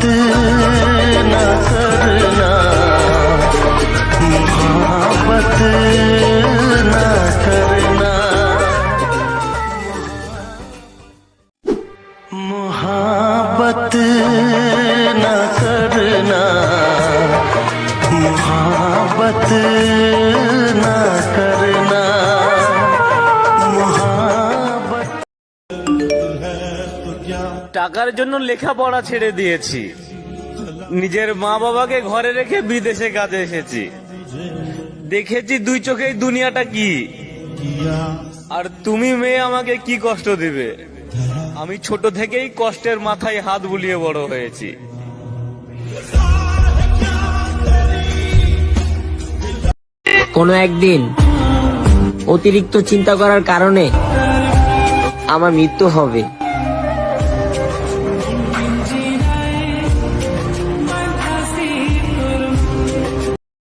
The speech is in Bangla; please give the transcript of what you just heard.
न करना, मोहब्बत न करना, मोहब्बत न करना, मोहब्बत न करना, मोहब्बत। টাকার জন্য লেখাপড়া ছেড়ে দিয়েছি, নিজের মা বাবাকে ঘরে রেখে বিদেশে কাজে এসেছি। দেখেছি দুই চোখেই দুনিয়াটা কি, আর তুমি মেয়ে আমাকে কি কষ্ট দিবে। আমি ছোট থেকেই কষ্টের মাথায় হাত বুলিয়ে বড় হয়েছি। কোনো একদিন অতিরিক্ত চিন্তা করার কারণে আমার মৃত্যু হবে।